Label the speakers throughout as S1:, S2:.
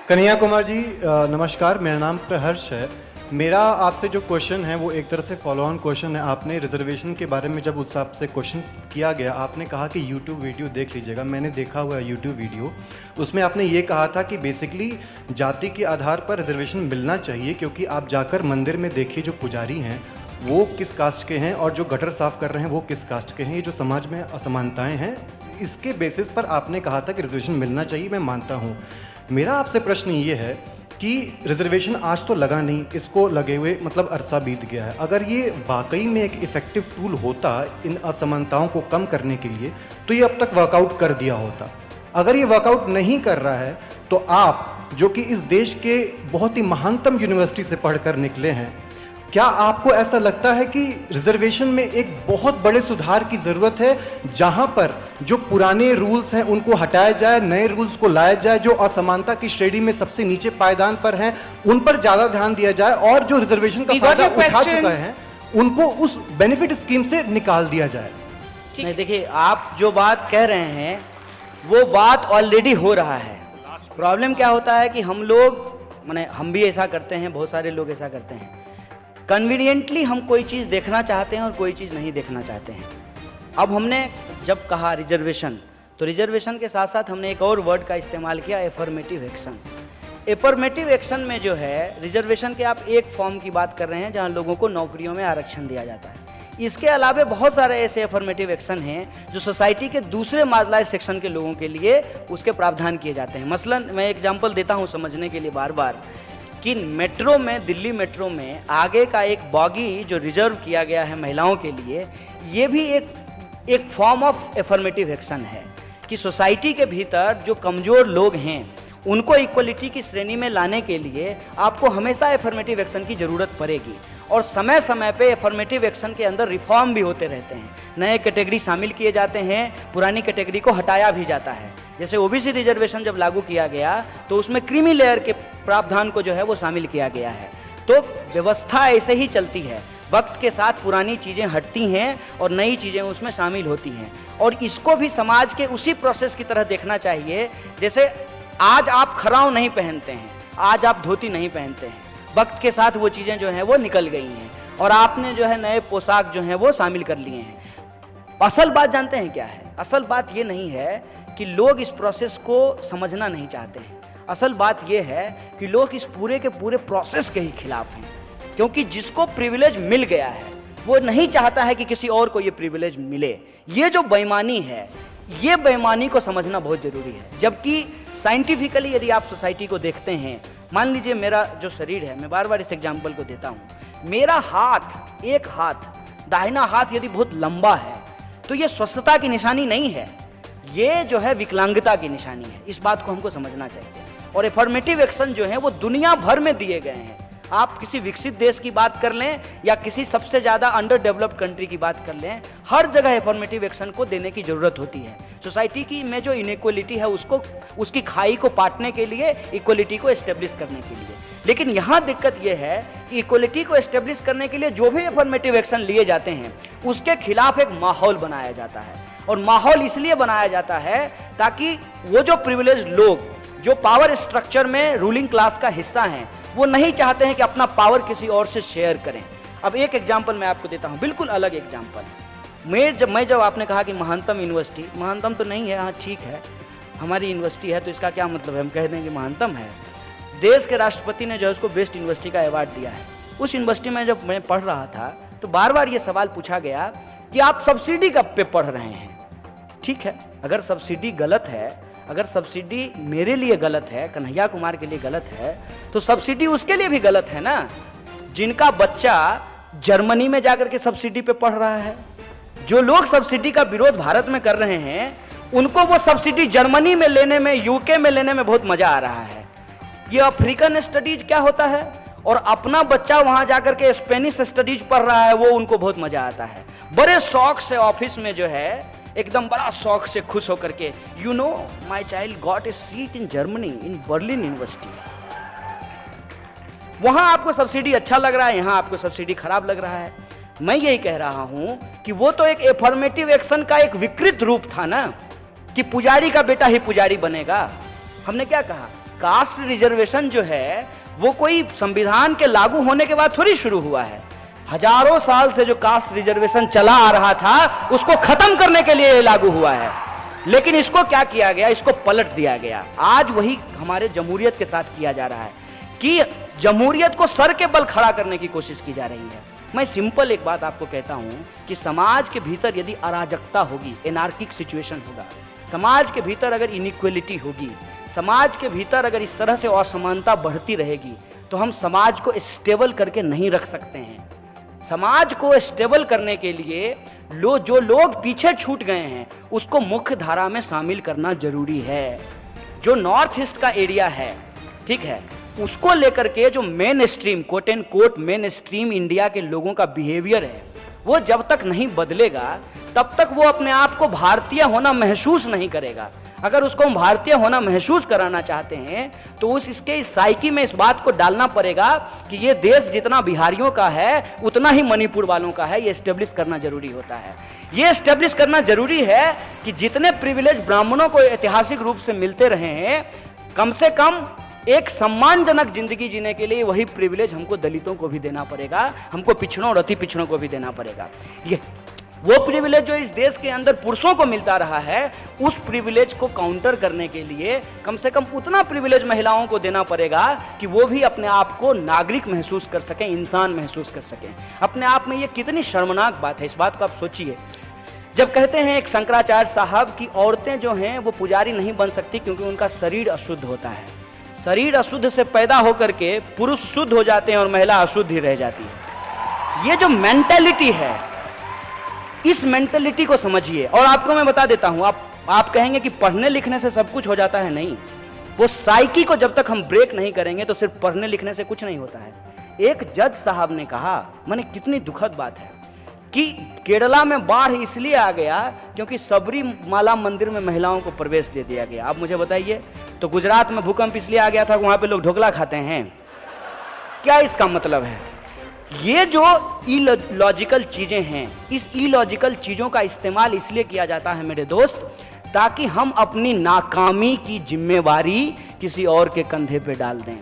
S1: कन्हैया कुमार जी नमस्कार, मेरा नाम प्रहर्ष है। मेरा आपसे जो क्वेश्चन है वो एक तरह से फॉलो ऑन क्वेश्चन है। आपने रिजर्वेशन के बारे में जब उस आपसे क्वेश्चन किया गया, आपने कहा कि यूट्यूब वीडियो देख लीजिएगा। मैंने देखा हुआ है यूट्यूब वीडियो, उसमें आपने ये कहा था कि बेसिकली जाति के आधार पर रिजर्वेशन मिलना चाहिए, क्योंकि आप जाकर मंदिर में देखिए जो पुजारी हैं वो किस कास्ट के हैं और जो गटर साफ़ कर रहे हैं वो किस कास्ट के हैं। ये जो समाज में असमानताएँ हैं, इसके बेसिस पर आपने कहा था कि रिजर्वेशन मिलना चाहिए। मैं मानता हूँ। मेरा आपसे प्रश्न ये है कि रिजर्वेशन आज तो लगा नहीं, इसको लगे हुए मतलब अरसा बीत गया है। अगर ये वाकई में एक इफ़ेक्टिव टूल होता इन असमानताओं को कम करने के लिए, तो ये अब तक वर्कआउट कर दिया होता। अगर ये वर्कआउट नहीं कर रहा है, तो आप जो कि इस देश के बहुत ही महानतम यूनिवर्सिटी से पढ़कर निकले हैं, क्या आपको ऐसा लगता है कि रिजर्वेशन में एक बहुत बड़े सुधार की ज़रूरत है, जहां पर जो पुराने रूल्स हैं उनको हटाया जाए, नए रूल्स को लाया जाए, जो असमानता की श्रेणी में सबसे नीचे पायदान पर हैं उन पर ज़्यादा ध्यान दिया जाए, और जो रिजर्वेशन का फायदा उठा चुका है उनको उस बेनिफिट स्कीम से निकाल दिया जाए?
S2: नहीं, देखिए, आप जो बात कह रहे हैं वो बात ऑलरेडी हो रहा है। प्रॉब्लम क्या होता है कि हम लोग, माने हम भी ऐसा करते हैं, बहुत सारे लोग ऐसा करते हैं, कन्वीनियंटली हम कोई चीज़ देखना चाहते हैं और कोई चीज़ नहीं देखना चाहते हैं। अब हमने जब कहा रिजर्वेशन, तो रिजर्वेशन के साथ साथ हमने एक और वर्ड का इस्तेमाल किया, एफर्मेटिव एक्शन। एफर्मेटिव एक्शन में जो है, रिजर्वेशन के आप एक फॉर्म की बात कर रहे हैं जहां लोगों को नौकरियों में आरक्षण दिया जाता है। इसके अलावा बहुत सारे ऐसे एफर्मेटिव एक्शन हैं जो सोसाइटी के दूसरे मार्जिनलाइज्ड सेक्शन के लोगों के लिए उसके प्रावधान किए जाते हैं। मसलन मैं एग्जाम्पल देता हूँ समझने के लिए बार बार, कि मेट्रो में, दिल्ली मेट्रो में आगे का एक बॉगी जो रिजर्व किया गया है महिलाओं के लिए, ये भी एक फॉर्म ऑफ एफर्मेटिव एक्शन है कि सोसाइटी के भीतर जो कमज़ोर लोग हैं उनको इक्वलिटी की श्रेणी में लाने के लिए आपको हमेशा एफर्मेटिव एक्शन की ज़रूरत पड़ेगी। और समय समय पे एफर्मेटिव एक्शन के अंदर रिफॉर्म भी होते रहते हैं, नए कैटेगरी शामिल किए जाते हैं, पुरानी कैटेगरी को हटाया भी जाता है। जैसे ओबीसी रिजर्वेशन जब लागू किया गया तो उसमें क्रीमी लेयर के प्रावधान को जो है वो शामिल किया गया है। तो व्यवस्था ऐसे ही चलती है, वक्त के साथ पुरानी चीज़ें हटती हैं और नई चीज़ें उसमें शामिल होती हैं। और इसको भी समाज के उसी प्रोसेस की तरह देखना चाहिए। जैसे आज आप खराव नहीं पहनते हैं, आज आप धोती नहीं पहनते हैं, वक्त के साथ वो चीज़ें जो हैं वो निकल गई हैं और आपने जो है नए पोशाक जो हैं वो शामिल कर लिए हैं। असल बात जानते हैं क्या है? असल बात ये नहीं है कि लोग इस प्रोसेस को समझना नहीं चाहते हैं। असल बात ये है कि लोग इस पूरे के पूरे प्रोसेस के ही खिलाफ हैं, क्योंकि जिसको प्रिविलेज मिल गया है वो नहीं चाहता है कि किसी और को ये प्रिविलेज मिले। ये जो बेईमानी है, ये बेईमानी को समझना बहुत जरूरी है। जबकि साइंटिफिकली यदि आप सोसाइटी को देखते हैं, मान लीजिए मेरा जो शरीर है, मैं बार बार इस एग्जाम्पल को देता हूँ, मेरा हाथ, एक हाथ, दाहिना हाथ यदि बहुत लंबा है तो ये स्वस्थता की निशानी नहीं है, ये जो है विकलांगता की निशानी है। इस बात को हमको समझना चाहिए। और एफर्मेटिव एक्शन जो है वो दुनिया भर में दिए गए हैं। आप किसी विकसित देश की बात कर लें या किसी सबसे ज़्यादा अंडर डेवलप्ड कंट्री की बात कर लें, हर जगह एफर्मेटिव एक्शन को देने की ज़रूरत होती है। सोसाइटी की में जो इनइक्वलिटी है उसको, उसकी खाई को पाटने के लिए, इक्वलिटी को एस्टेब्लिश करने के लिए। लेकिन यहाँ दिक्कत यह है कि इक्वलिटी को एस्टेब्लिश करने के लिए जो भी एफर्मेटिव एक्शन लिए जाते हैं उसके खिलाफ एक माहौल बनाया जाता है। और माहौल इसलिए बनाया जाता है ताकि वो जो प्रिविलेज लोग, जो पावर स्ट्रक्चर में रूलिंग क्लास का हिस्सा हैं, वो नहीं चाहते हैं कि अपना पावर किसी और से शेयर करें। अब एक एग्जांपल मैं आपको देता हूं, बिल्कुल अलग एग्जांपल। मैं जब आपने कहा कि महानतम यूनिवर्सिटी, महानतम तो नहीं है, हाँ ठीक है, हमारी यूनिवर्सिटी है तो इसका क्या मतलब है हम कह दें कि महानतम है। देश के राष्ट्रपति ने जो है उसको बेस्ट यूनिवर्सिटी का अवार्ड दिया है। उस यूनिवर्सिटी में जब मैं पढ़ रहा था तो बार बार ये सवाल पूछा गया कि आप सब्सिडी कब पे पढ़ रहे हैं। ठीक है, अगर सब्सिडी गलत है, अगर सब्सिडी मेरे लिए गलत है, कन्हैया कुमार के लिए गलत है, तो सब्सिडी उसके लिए भी गलत है ना, जिनका बच्चा जर्मनी में जाकर के सब्सिडी पे पढ़ रहा है। जो लोग सब्सिडी का विरोध भारत में कर रहे हैं उनको वो सब्सिडी जर्मनी में लेने में, यूके में लेने में बहुत मजा आ रहा है। ये अफ्रीकन स्टडीज क्या होता है, और अपना बच्चा वहां जाकर के स्पेनिश स्टडीज पढ़ रहा है, वो उनको बहुत मजा आता है। बड़े शौक से ऑफिस में जो है एकदम बड़ा शौक से खुश होकर के, you know my child got a seat in Germany, in Berlin university. वहां आपको सब्सिडी अच्छा लग रहा है, यहां आपको सब्सिडी खराब लग रहा है। मैं यही कह रहा हूं कि वो तो एक एफर्मेटिव एक्शन का एक विकृत रूप था ना, कि पुजारी का बेटा ही पुजारी बनेगा। हमने क्या कहा, कास्ट रिजर्वेशन जो है वो कोई संविधान के लागू होने के बाद थोड़ी शुरू हुआ है। हजारों साल से जो कास्ट रिजर्वेशन चला आ रहा था उसको खत्म करने के लिए लागू हुआ है, लेकिन इसको क्या किया गया, इसको पलट दिया गया। आज वही हमारे जमहूरियत के साथ किया जा रहा है कि जमहूरियत को सर के बल खड़ा करने की कोशिश की जा रही है। मैं सिंपल एक बात आपको कहता हूं कि समाज के भीतर यदि अराजकता होगी, एनार्किक सिचुएशन होगा, समाज के भीतर अगर इनइक्वलिटी होगी, समाज के भीतर अगर इस तरह से असमानता बढ़ती रहेगी, तो हम समाज को स्टेबल करके नहीं रख सकते हैं। समाज को स्टेबल करने के लिए जो लोग पीछे छूट गए हैं उसको मुख्य धारा में शामिल करना जरूरी है। जो नॉर्थ ईस्ट का एरिया है, ठीक है, उसको लेकर के जो mainstream, quote and quote mainstream India के लोगों का बिहेवियर है, वो जब तक नहीं बदलेगा तब तक वो अपने आप को भारतीय होना महसूस नहीं करेगा। अगर उसको हम भारतीय होना महसूस कराना चाहते हैं तो इसके इस साइकी में इस बात को डालना पड़ेगा कि ये देश जितना बिहारियों का है उतना ही मणिपुर वालों का है। ये एस्टेब्लिश करना जरूरी होता है। ये एस्टेब्लिश करना जरूरी है कि जितने प्रिविलेज ब्राह्मणों को ऐतिहासिक रूप से मिलते रहे हैं, कम से कम एक सम्मानजनक जिंदगी जीने के लिए वही प्रिविलेज हमको दलितों को भी देना पड़ेगा, हमको पिछड़ों और अति पिछड़ों को भी देना पड़ेगा। ये वो प्रिविलेज जो इस देश के अंदर पुरुषों को मिलता रहा है, उस प्रिविलेज को काउंटर करने के लिए कम से कम उतना प्रिविलेज महिलाओं को देना पड़ेगा कि वो भी अपने आप को नागरिक महसूस कर सकें, इंसान महसूस कर सकें। अपने आप में ये कितनी शर्मनाक बात है, इस बात को आप सोचिए। जब कहते हैं एक शंकराचार्य साहब की औरतें जो हैं वो पुजारी नहीं बन सकती क्योंकि उनका शरीर अशुद्ध होता है। शरीर अशुद्ध से पैदा होकर के पुरुष शुद्ध हो जाते हैं और महिला अशुद्ध ही रह जाती है। ये जो मेंटेलिटी है, इस मेंटेलिटी को समझिए। और आपको मैं बता देता हूं, आप कहेंगे कि पढ़ने लिखने से सब कुछ हो जाता है। नहीं, वो साइकी को जब तक हम ब्रेक नहीं करेंगे तो सिर्फ पढ़ने लिखने से कुछ नहीं होता है। एक जज साहब ने कहा, माने कितनी दुखद बात है, कि केरला में बाढ़ इसलिए आ गया क्योंकि सबरीमाला मंदिर में महिलाओं को प्रवेश दे दिया गया। अब मुझे बताइए, तो गुजरात में भूकंप इसलिए आ गया था वहां पे लोग ढोकला खाते हैं? क्या इसका मतलब है? ये जो इलॉजिकल चीजें हैं, इस इलॉजिकल चीजों का इस्तेमाल इसलिए किया जाता है मेरे दोस्त, ताकि हम अपनी नाकामी की जिम्मेवारी किसी और के कंधे पे डाल दें।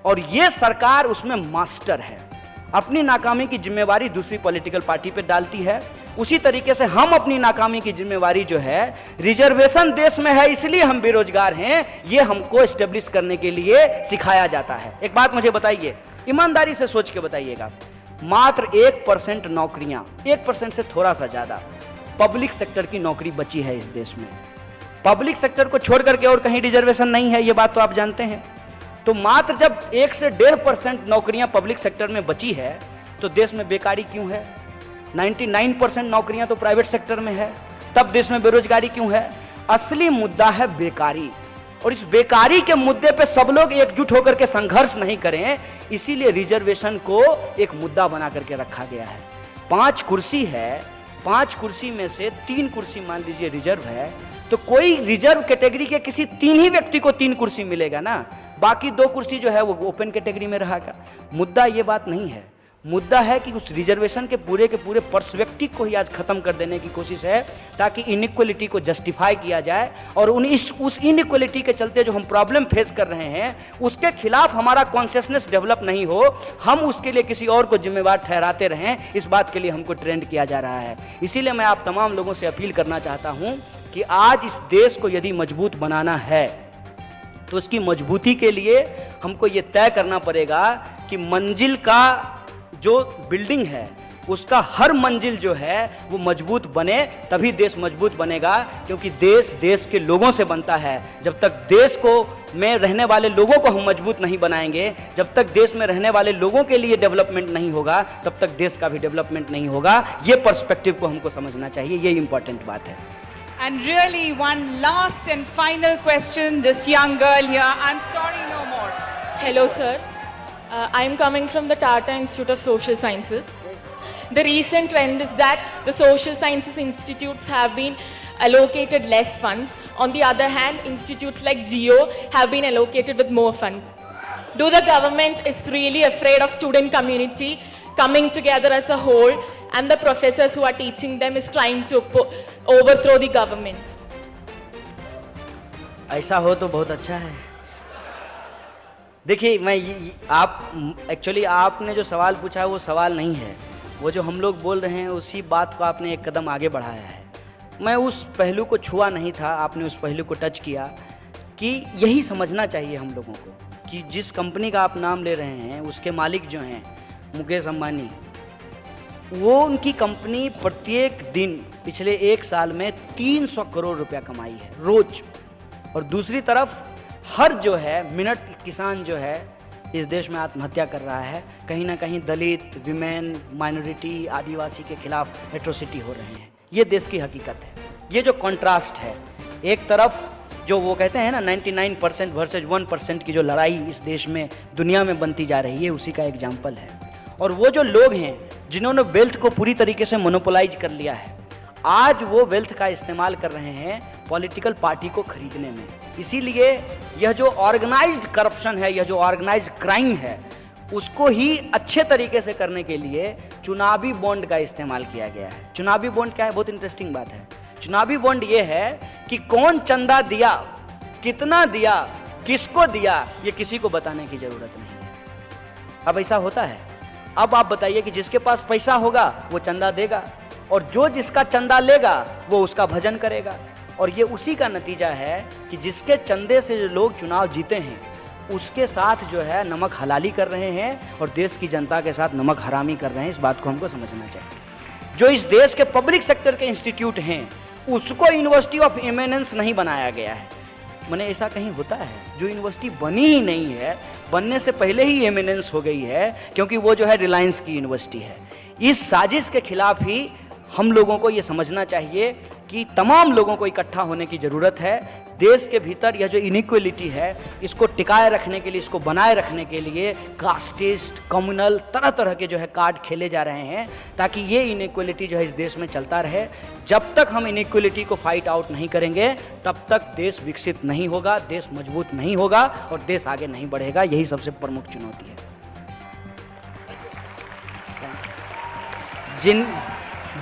S2: और ये सरकार उसमें मास्टर है, अपनी नाकामी की जिम्मेवारी दूसरी पॉलिटिकल पार्टी पे डालती है। उसी तरीके से हम अपनी नाकामी की जिम्मेवारी जो है, रिजर्वेशन देश में है इसलिए हम बेरोजगार हैं, ये हमको एस्टेब्लिश करने के लिए सिखाया जाता है। एक बात मुझे बताइए, ईमानदारी से सोच के बताइएगा, मात्र 1% नौकरियां, 1% से थोड़ा सा ज्यादा पब्लिक सेक्टर की नौकरी बची है इस देश में। पब्लिक सेक्टर को छोड़ करके और कहीं रिजर्वेशन नहीं है, ये बात तो आप जानते हैं। तो मात्र जब 1 से 1.5% नौकरियां पब्लिक सेक्टर में बची है तो देश में बेकारी क्यों है? 99% नौकरियां तो प्राइवेट सेक्टर में है, तब देश में बेरोजगारी क्यों है? असली मुद्दा है बेकारी। और इस बेकारी के मुद्दे पे सब लोग एकजुट होकर के संघर्ष नहीं करें, इसीलिए रिजर्वेशन को एक मुद्दा बना करके रखा गया है। 5 कुर्सी है, 5 कुर्सी में से 3 कुर्सी मान लीजिए रिजर्व है, तो कोई रिजर्व कैटेगरी के किसी 3 ही व्यक्ति को 3 कुर्सी मिलेगा ना, बाकी 2 कुर्सी जो है वो ओपन कैटेगरी में रहेगा। मुद्दा ये बात नहीं है, मुद्दा है कि उस रिजर्वेशन के पूरे पर्सपेक्टिव को ही आज खत्म कर देने की कोशिश है, ताकि इनइक्वलिटी को जस्टिफाई किया जाए। और उस इनइक्वलिटी के चलते जो हम प्रॉब्लम फेस कर रहे हैं उसके खिलाफ हमारा कॉन्शियसनेस डेवलप नहीं हो, हम उसके लिए किसी और को जिम्मेवार ठहराते रहें, इस बात के लिए हमको ट्रेंड किया जा रहा है। इसीलिए मैं आप तमाम लोगों से अपील करना चाहता हूं कि आज इस देश को यदि मजबूत बनाना है तो उसकी मजबूती के लिए हमको ये तय करना पड़ेगा कि मंजिल का जो बिल्डिंग है उसका हर मंजिल जो है वो मजबूत बने, तभी देश मजबूत बनेगा। क्योंकि देश के लोगों से बनता है। जब तक देश को में रहने वाले लोगों को हम मजबूत नहीं बनाएंगे, जब तक देश में रहने वाले लोगों के लिए डेवलपमेंट नहीं होगा, तब तक देश का भी डेवलपमेंट नहीं होगा। ये पर्सपेक्टिव को हमको समझना चाहिए, ये इंपॉर्टेंट बात है।
S3: And really, one last and final question, this young girl here. I'm sorry, no more.
S4: Hello, sir. I'm coming from the Tata Institute of Social Sciences. The recent trend is that the social sciences institutes have been allocated less funds. On the other hand, institutes like GEO have been allocated with more funds. Do the government is really afraid of student community coming together as a whole, and the professors who are teaching them is trying to overthrow the government?
S2: ऐसा हो तो बहुत अच्छा है। देखिए मैं आप actually आपने जो सवाल पूछा है वो सवाल नहीं है, वो जो हम लोग बोल रहे हैं उसी बात को आपने एक कदम आगे बढ़ाया है। मैं उस पहलू को छुआ नहीं था, आपने उस पहलू को टच किया कि यही समझना चाहिए हम लोगों को कि जिस कंपनी का आप नाम ले रहे हैं उसके मालिक जो हैं मुकेश अंबानी, वो उनकी कंपनी प्रत्येक दिन पिछले 1 साल में 300 करोड़ रुपया कमाई है रोज। और दूसरी तरफ हर जो है मिनट किसान जो है इस देश में आत्महत्या कर रहा है, कहीं ना कहीं दलित, विमेन, माइनॉरिटी, आदिवासी के खिलाफ एट्रोसिटी हो रहे हैं। ये देश की हकीकत है। ये जो कॉन्ट्रास्ट है, एक तरफ जो वो कहते हैं ना 99% वर्सेज 1% की जो लड़ाई इस देश में दुनिया में बनती जा रही है, उसी का एग्जाम्पल है। और वो जो लोग हैं जिन्होंने वेल्थ को पूरी तरीके से मोनोपोलाइज कर लिया है, आज वो वेल्थ का इस्तेमाल कर रहे हैं पॉलिटिकल पार्टी को खरीदने में। इसीलिए यह जो ऑर्गेनाइज्ड करप्शन है, यह जो ऑर्गेनाइज्ड क्राइम है, उसको ही अच्छे तरीके से करने के लिए चुनावी बॉन्ड का इस्तेमाल किया गया है। चुनावी बॉन्ड क्या है? बहुत इंटरेस्टिंग बात है। चुनावी बॉन्ड ये है कि कौन चंदा दिया, कितना दिया, किसको दिया, ये किसी को बताने की जरूरत नहीं है। अब ऐसा होता है। अब आप बताइए कि जिसके पास पैसा होगा वो चंदा देगा, और जो जिसका चंदा लेगा वो उसका भजन करेगा। और ये उसी का नतीजा है कि जिसके चंदे से जो लोग चुनाव जीते हैं उसके साथ जो है नमक हलाली कर रहे हैं और देश की जनता के साथ नमक हरामी कर रहे हैं। इस बात को हमको समझना चाहिए। जो इस देश के पब्लिक सेक्टर के इंस्टीट्यूट हैं उसको यूनिवर्सिटी ऑफ एमिनेंस नहीं बनाया गया है। मैंने ऐसा कहीं होता है? जो यूनिवर्सिटी बनी ही नहीं है, बनने से पहले ही एमिनेंस हो गई है, क्योंकि वो जो है रिलायंस की यूनिवर्सिटी है। इस साजिश के खिलाफ ही हम लोगों को ये समझना चाहिए कि तमाम लोगों को इकट्ठा होने की ज़रूरत है। देश के भीतर यह जो इनइक्वलिटी है इसको टिकाए रखने के लिए, इसको बनाए रखने के लिए कास्टिस्ट, कम्युनल, तरह तरह के जो है कार्ड खेले जा रहे हैं, ताकि ये इनइक्वलिटी जो है इस देश में चलता रहे। जब तक हम इनइक्वलिटी को फाइट आउट नहीं करेंगे तब तक देश विकसित नहीं होगा, देश मजबूत नहीं होगा और देश आगे नहीं बढ़ेगा। यही सबसे प्रमुख चुनौती है।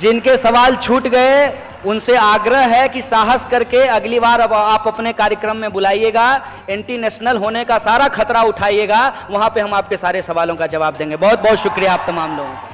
S2: जिनके सवाल छूट गए उनसे आग्रह है कि साहस करके अगली बार अब आप अपने कार्यक्रम में बुलाइएगा, एंटी नेशनल होने का सारा खतरा उठाइएगा, वहां पे हम आपके सारे सवालों का जवाब देंगे। बहुत बहुत शुक्रिया आप तमाम लोगों का।